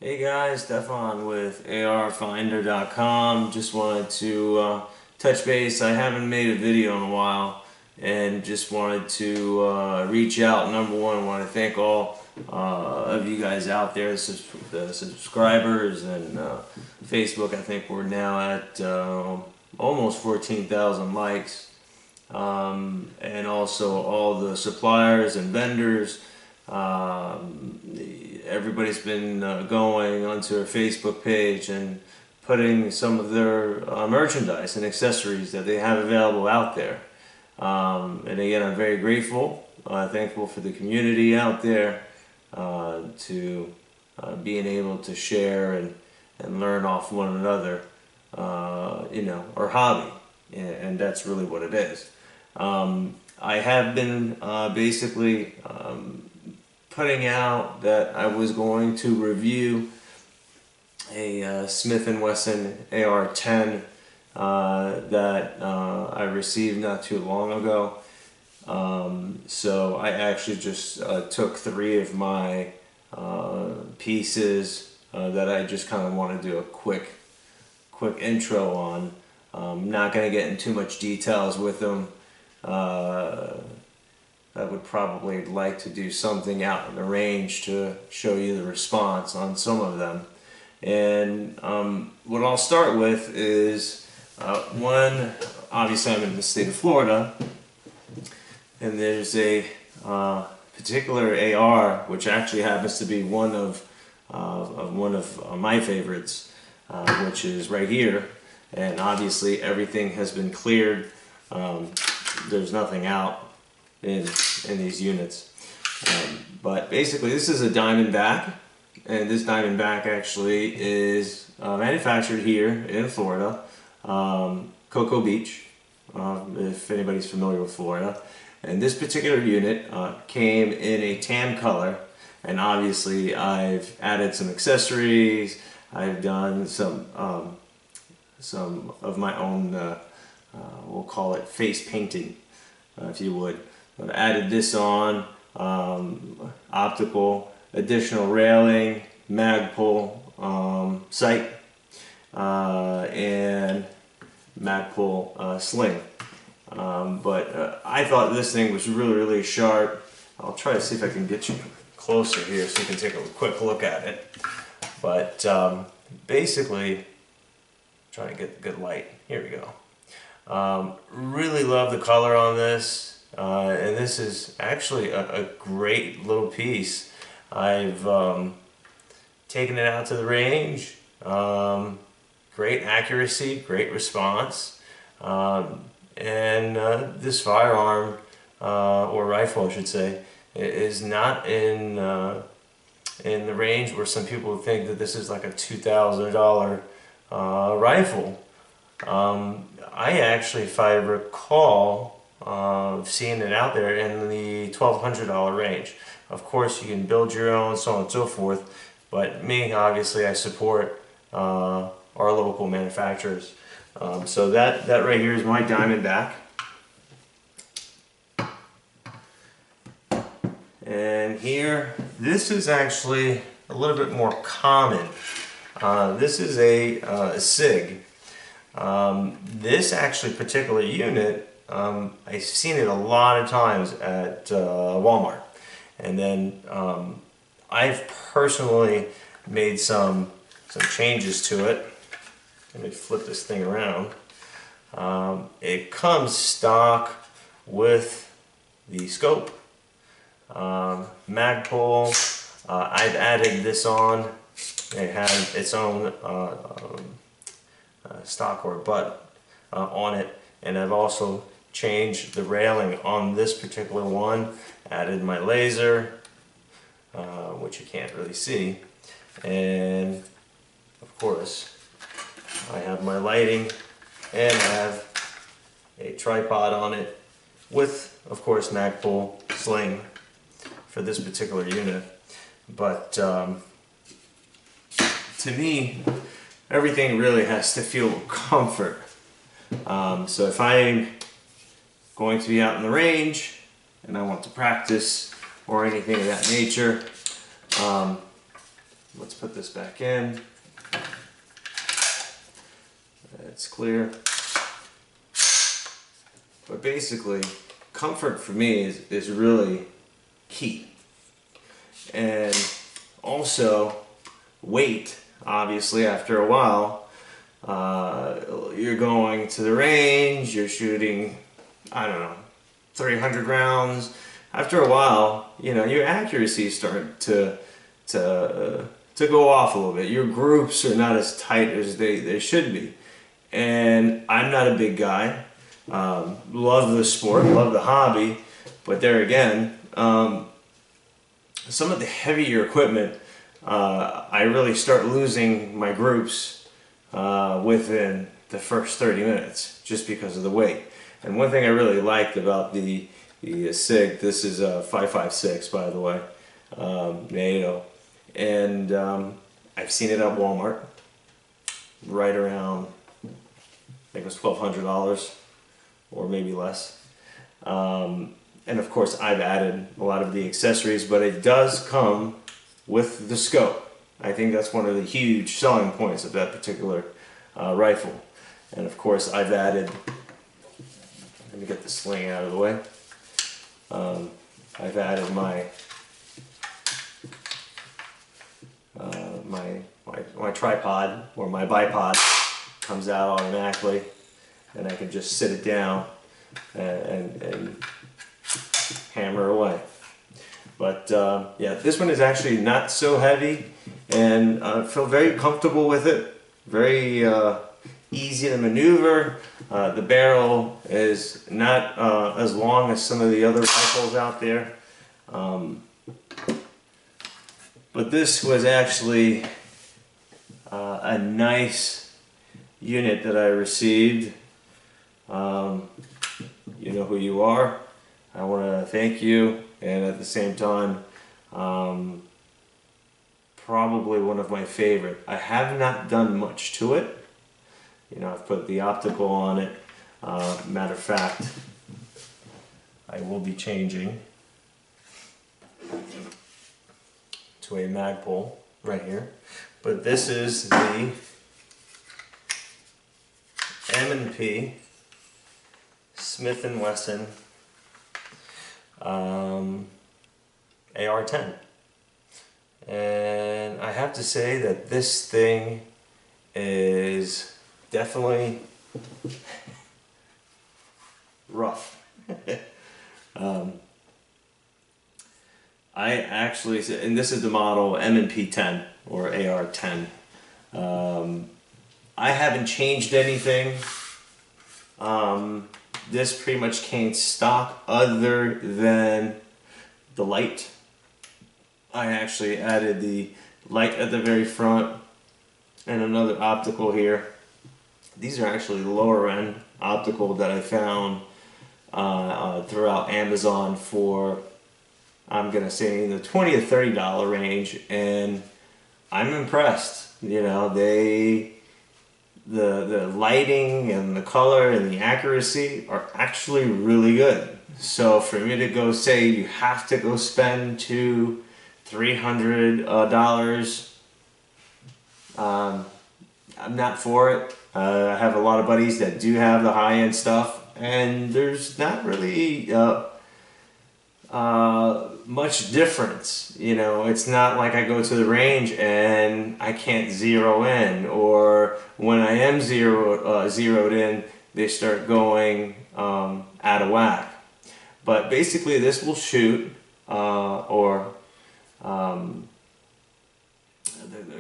Hey guys, Stefan with ARFinder.com. Just wanted to touch base. I haven't made a video in a while and just wanted to reach out. Number one, I want to thank all of you guys out there, the subscribers and Facebook. I think we're now at almost 14,000 likes. And also all the suppliers and vendors. Everybody's been going onto our Facebook page and putting some of their merchandise and accessories that they have available out there. And again, I'm very grateful, thankful for the community out there to being able to share and learn off one another, our hobby, and that's really what it is. I have been basically putting out that I was going to review a Smith & Wesson AR-10 that I received not too long ago. So I actually just took 3 of my pieces that I just kind of want to do a quick intro on. I'm not going to get into too much details with them. I would probably like to do something out in the range to show you the response on some of them. And what I'll start with is one, obviously I'm in the state of Florida, and there's a particular AR which actually happens to be one of my favorites, which is right here. And obviously everything has been cleared. There's nothing out in these units, but basically this is a Diamondback, and this Diamondback actually is manufactured here in Florida, Cocoa Beach, if anybody's familiar with Florida. And this particular unit came in a tan color, and obviously I've added some accessories. I've done some of my own, we'll call it face painting, if you would. I've added this on, optical, additional railing, Magpul sight, and Magpul sling. But I thought this thing was really sharp. I'll try to see if I can get you closer here so you can take a quick look at it. But basically, trying to get the good light. Here we go. Really love the color on this. And this is actually a great little piece. I've taken it out to the range. Great accuracy, great response. And this firearm, or rifle I should say, is not in the range where some people think that this is like a $2,000 rifle. I actually, if I recall, seeing it out there in the $1,200 range. Of course you can build your own, so on and so forth, but me, obviously, I support our local manufacturers. So that right here is my Diamondback. And here, this is actually a little bit more common. This is a SIG. This actually particular unit, I've seen it a lot of times at Walmart, and then I've personally made some changes to it. Let me flip this thing around. It comes stock with the scope, Magpul. I've added this on. It has its own stock or butt on it, and I've also changed the railing on this particular one, added my laser, which you can't really see, and of course I have my lighting, and I have a tripod on it with, of course, Magpul sling for this particular unit. But to me, everything really has to feel comfort. So if I'm going to be out in the range and I want to practice or anything of that nature, let's put this back in. It's clear. But basically, comfort for me is really key. And also, weight, obviously, after a while, you're going to the range, you're shooting, I don't know, 300 rounds. After a while, you know, your accuracy start to go off a little bit. Your groups are not as tight as they should be. And I'm not a big guy. Love the sport, love the hobby, but there again, some of the heavier equipment, I really start losing my groups within the first 30 minutes just because of the weight. And one thing I really liked about the SIG, this is a 5.56 by the way, NATO, and I've seen it at Walmart right around, I think it was $1,200 or maybe less. And of course I've added a lot of the accessories, but it does come with the scope. I think that's one of the huge selling points of that particular rifle. And of course I've added, let me get the sling out of the way. I've added my my tripod, or my bipod comes out automatically, and I can just sit it down and hammer away. But yeah, this one is actually not so heavy, and I feel very comfortable with it. Very easy to maneuver. The barrel is not as long as some of the other rifles out there. But this was actually a nice unit that I received. You know who you are. I want to thank you, and at the same time, probably one of my favorite. I have not done much to it. You know, I've put the optical on it. Matter of fact, I will be changing to a Magpul right here. But this is the M&P Smith & Wesson AR-10. And I have to say that this thing is definitely rough. I actually, and this is the model M&P 10 or AR-10. I haven't changed anything. This pretty much came stock other than the light. I actually added the light at the very front and another optical here. These are actually lower end optical that I found throughout Amazon for, I'm gonna say, in the $20 to $30 range, and I'm impressed. You know, the lighting and the color and the accuracy are actually really good. So for me to go say you have to go spend $200-300, I'm not for it. I have a lot of buddies that do have the high-end stuff, and there's not really much difference. You know, it's not like I go to the range and I can't zero in, or when I am zeroed in, they start going out of whack. But basically this will shoot, the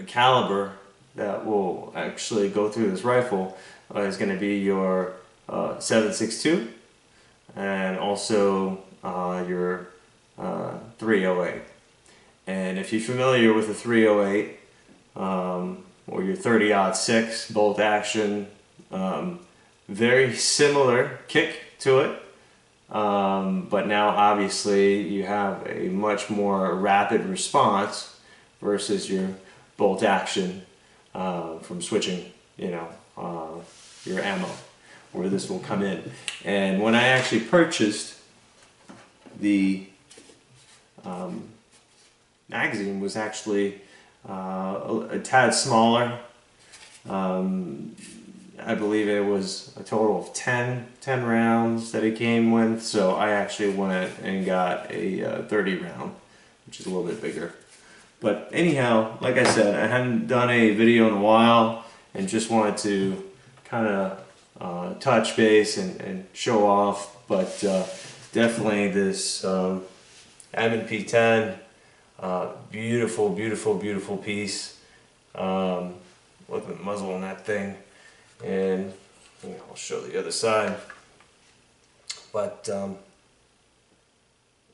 caliber that will actually go through this rifle is going to be your 7.62 and also your 308. And if you're familiar with the 308 or your 30-06 bolt action, very similar kick to it, but now obviously you have a much more rapid response versus your bolt action from switching, you know, your ammo, where this will come in. And when I actually purchased the magazine, was actually a tad smaller. I believe it was a total of 10 rounds that it came with, so I actually went and got a 30 round, which is a little bit bigger. But anyhow, like I said, I hadn't done a video in a while and just wanted to kind of touch base and show off. But definitely this Admin P10, beautiful, beautiful, beautiful piece. Look at the muzzle on that thing, and I'll show the other side. But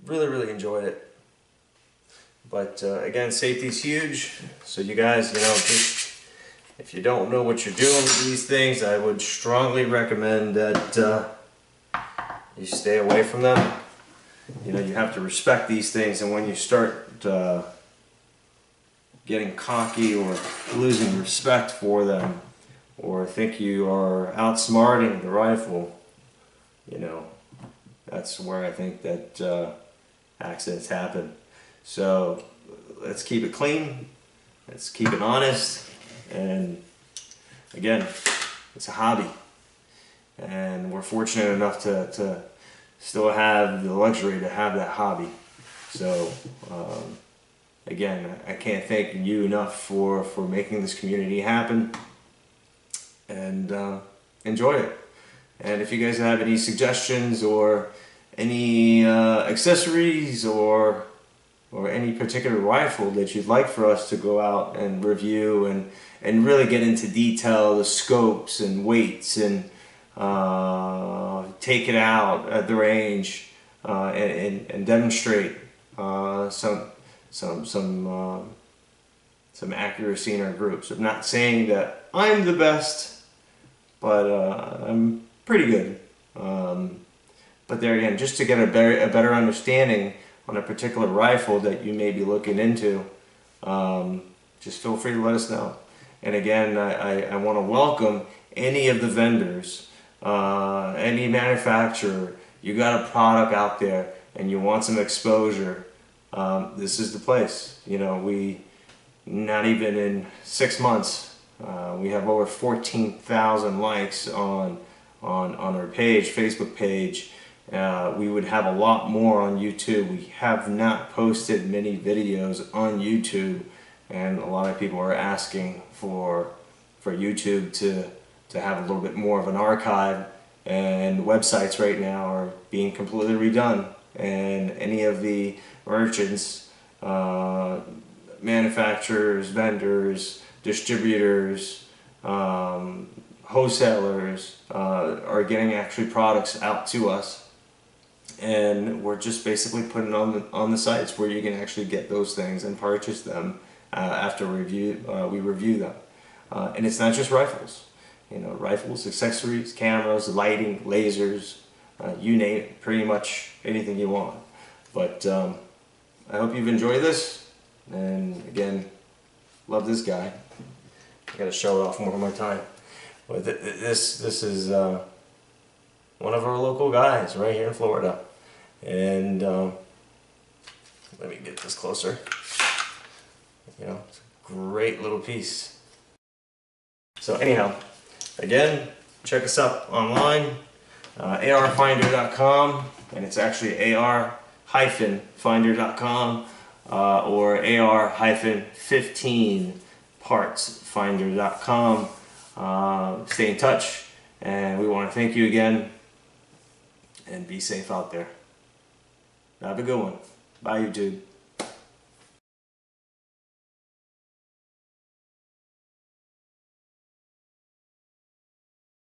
really, really enjoyed it. But again, safety's huge. So you guys, just if you don't know what you're doing with these things, I would strongly recommend that you stay away from them. You have to respect these things, and when you start getting cocky or losing respect for them, or think you are outsmarting the rifle, that's where I think that accidents happen. So let's keep it clean, let's keep it honest, and again, it's a hobby, and we're fortunate enough to still have the luxury to have that hobby. So again, I can't thank you enough for making this community happen, and enjoy it. And if you guys have any suggestions or any accessories or any particular rifle that you'd like for us to go out and review and really get into detail, the scopes and weights, and take it out at the range and demonstrate some accuracy in our groups. I'm not saying that I'm the best, but I'm pretty good. But there again, just to get a better understanding on a particular rifle that you may be looking into, just feel free to let us know. And again, I want to welcome any of the vendors, any manufacturer. You got a product out there and you want some exposure, this is the place. We, not even in 6 months, we have over 14,000 likes on our page, Facebook page. We would have a lot more on YouTube. We have not posted many videos on YouTube, and a lot of people are asking for YouTube to have a little bit more of an archive, and websites right now are being completely redone, and any of the merchants, manufacturers, vendors, distributors, wholesalers are getting actually products out to us, and we're just basically putting on the sites where you can actually get those things and purchase them after we review them. And it's not just rifles. Rifles, accessories, cameras, lighting, lasers, you name it, pretty much anything you want. But I hope you've enjoyed this, and again, love this guy. I gotta show it off one more time. But this is one of our local guys right here in Florida, and let me get this closer. It's a great little piece. So anyhow, again, check us out online, arfinder.com, and it's actually ar-finder.com, or ar-15partsfinder.com. Stay in touch, and we want to thank you again, and be safe out there. Have a good one. Bye, YouTube.